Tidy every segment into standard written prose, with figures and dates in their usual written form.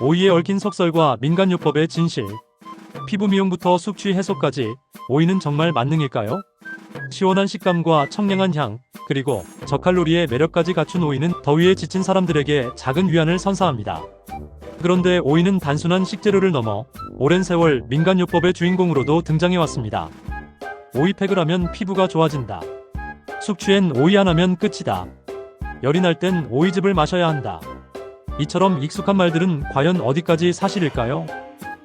오이에 얽힌 속설과 민간요법의 진실. 피부 미용부터 숙취 해소까지 오이는 정말 만능일까요? 시원한 식감과 청량한 향, 그리고 저칼로리의 매력까지 갖춘 오이는 더위에 지친 사람들에게 작은 위안을 선사합니다. 그런데 오이는 단순한 식재료를 넘어 오랜 세월 민간요법의 주인공으로도 등장해왔습니다. 오이팩을 하면 피부가 좋아진다. 숙취엔 오이 하나면 끝이다. 열이 날 땐 오이즙을 마셔야 한다. 이처럼 익숙한 말들은 과연 어디까지 사실일까요?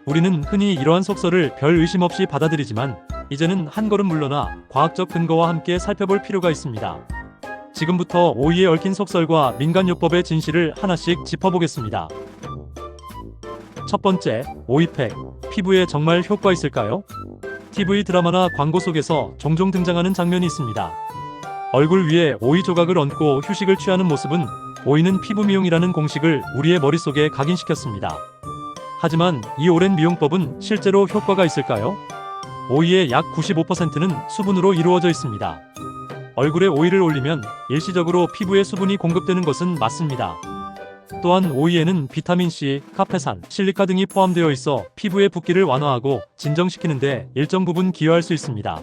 우리는 흔히 이러한 속설을 별 의심 없이 받아들이지만 이제는 한 걸음 물러나 과학적 근거와 함께 살펴볼 필요가 있습니다. 지금부터 오이에 얽힌 속설과 민간요법의 진실을 하나씩 짚어보겠습니다. 첫 번째, 오이팩. 피부에 정말 효과 있을까요? TV 드라마나 광고 속에서 종종 등장하는 장면이 있습니다. 얼굴 위에 오이 조각을 얹고 휴식을 취하는 모습은 오이는 피부 미용이라는 공식을 우리의 머릿속에 각인시켰습니다. 하지만 이 오랜 미용법은 실제로 효과가 있을까요? 오이의 약 95%는 수분으로 이루어져 있습니다. 얼굴에 오이를 올리면 일시적으로 피부에 수분이 공급되는 것은 맞습니다. 또한 오이에는 비타민C, 카페산, 실리카 등이 포함되어 있어 피부의 붓기를 완화하고 진정시키는 데 일정 부분 기여할 수 있습니다.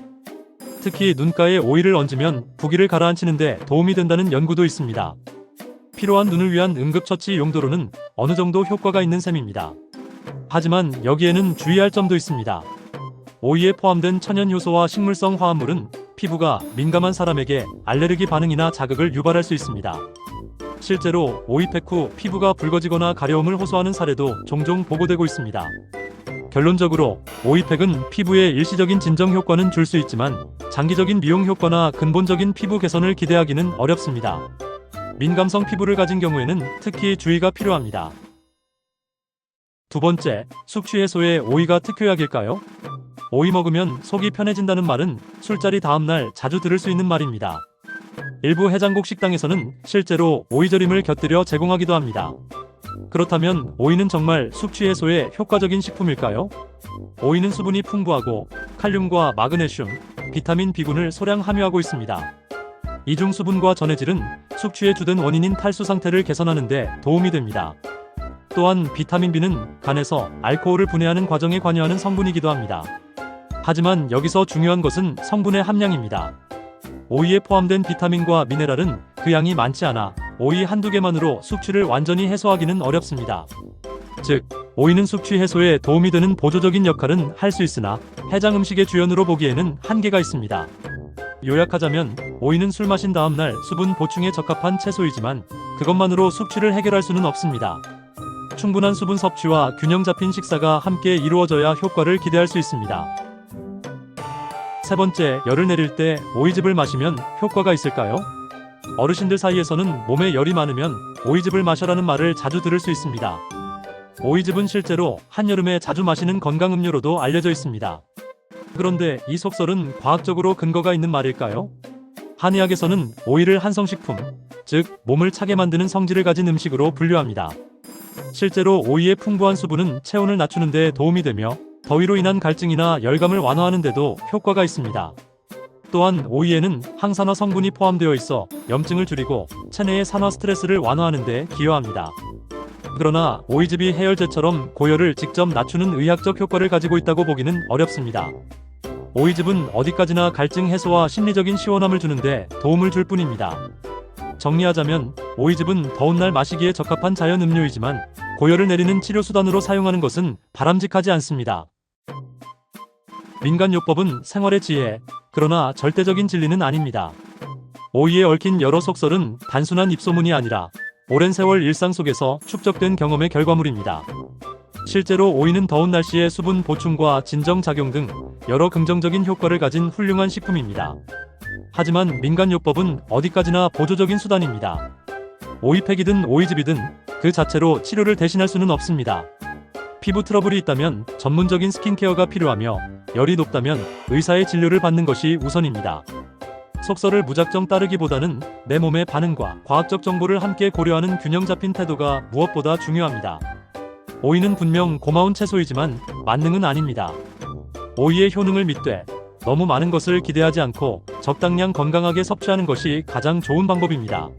특히 눈가에 오이를 얹으면 부기를 가라앉히는 데 도움이 된다는 연구도 있습니다. 피로한 눈을 위한 응급처치 용도로는 어느 정도 효과가 있는 셈입니다. 하지만 여기에는 주의할 점도 있습니다. 오이에 포함된 천연 효소와 식물성 화합물은 피부가 민감한 사람에게 알레르기 반응이나 자극을 유발할 수 있습니다. 실제로 오이팩 후 피부가 붉어지거나 가려움을 호소하는 사례도 종종 보고되고 있습니다. 결론적으로 오이팩은 피부에 일시적인 진정 효과는 줄 수 있지만 장기적인 미용 효과나 근본적인 피부 개선을 기대하기는 어렵습니다. 민감성 피부를 가진 경우에는 특히 주의가 필요합니다. 두 번째, 숙취 해소에 오이가 특효약일까요? 오이 먹으면 속이 편해진다는 말은 술자리 다음날 자주 들을 수 있는 말입니다. 일부 해장국 식당에서는 실제로 오이절임을 곁들여 제공하기도 합니다. 그렇다면 오이는 정말 숙취 해소에 효과적인 식품일까요? 오이는 수분이 풍부하고 칼륨과 마그네슘, 비타민 B군을 소량 함유하고 있습니다. 이중 수분과 전해질은 숙취의 주된 원인인 탈수 상태를 개선하는 데 도움이 됩니다. 또한 비타민 B는 간에서 알코올을 분해하는 과정에 관여하는 성분이기도 합니다. 하지만 여기서 중요한 것은 성분의 함량입니다. 오이에 포함된 비타민과 미네랄은 그 양이 많지 않아 오이 한두 개만으로 숙취를 완전히 해소하기는 어렵습니다. 즉, 오이는 숙취 해소에 도움이 되는 보조적인 역할은 할 수 있으나 해장 음식의 주연으로 보기에는 한계가 있습니다. 요약하자면 오이는 술 마신 다음날 수분 보충에 적합한 채소이지만 그것만으로 숙취를 해결할 수는 없습니다. 충분한 수분 섭취와 균형 잡힌 식사가 함께 이루어져야 효과를 기대할 수 있습니다. 세 번째, 열을 내릴 때 오이즙을 마시면 효과가 있을까요? 어르신들 사이에서는 몸에 열이 많으면 오이즙을 마셔라는 말을 자주 들을 수 있습니다. 오이즙은 실제로 한여름에 자주 마시는 건강음료로도 알려져 있습니다. 그런데 이 속설은 과학적으로 근거가 있는 말일까요? 한의학에서는 오이를 한성식품, 즉 몸을 차게 만드는 성질을 가진 음식으로 분류합니다. 실제로 오이의 풍부한 수분은 체온을 낮추는 데 도움이 되며 더위로 인한 갈증이나 열감을 완화하는 데도 효과가 있습니다. 또한 오이에는 항산화 성분이 포함되어 있어 염증을 줄이고 체내의 산화 스트레스를 완화하는 데 기여합니다. 그러나 오이즙이 해열제처럼 고열을 직접 낮추는 의학적 효과를 가지고 있다고 보기는 어렵습니다. 오이즙은 어디까지나 갈증 해소와 심리적인 시원함을 주는데 도움을 줄 뿐입니다. 정리하자면 오이즙은 더운 날 마시기에 적합한 자연 음료이지만 고열을 내리는 치료 수단으로 사용하는 것은 바람직하지 않습니다. 민간요법은 생활의 지혜, 그러나 절대적인 진리는 아닙니다. 오이에 얽힌 여러 속설은 단순한 입소문이 아니라 오랜 세월 일상 속에서 축적된 경험의 결과물입니다. 실제로 오이는 더운 날씨에 수분 보충과 진정작용 등 여러 긍정적인 효과를 가진 훌륭한 식품입니다. 하지만 민간요법은 어디까지나 보조적인 수단입니다. 오이팩이든 오이즙이든 그 자체로 치료를 대신할 수는 없습니다. 피부 트러블이 있다면 전문적인 스킨케어가 필요하며 열이 높다면 의사의 진료를 받는 것이 우선입니다. 속설을 무작정 따르기보다는 내 몸의 반응과 과학적 정보를 함께 고려하는 균형 잡힌 태도가 무엇보다 중요합니다. 오이는 분명 고마운 채소이지만 만능은 아닙니다. 오이의 효능을 믿되 너무 많은 것을 기대하지 않고 적당량 건강하게 섭취하는 것이 가장 좋은 방법입니다.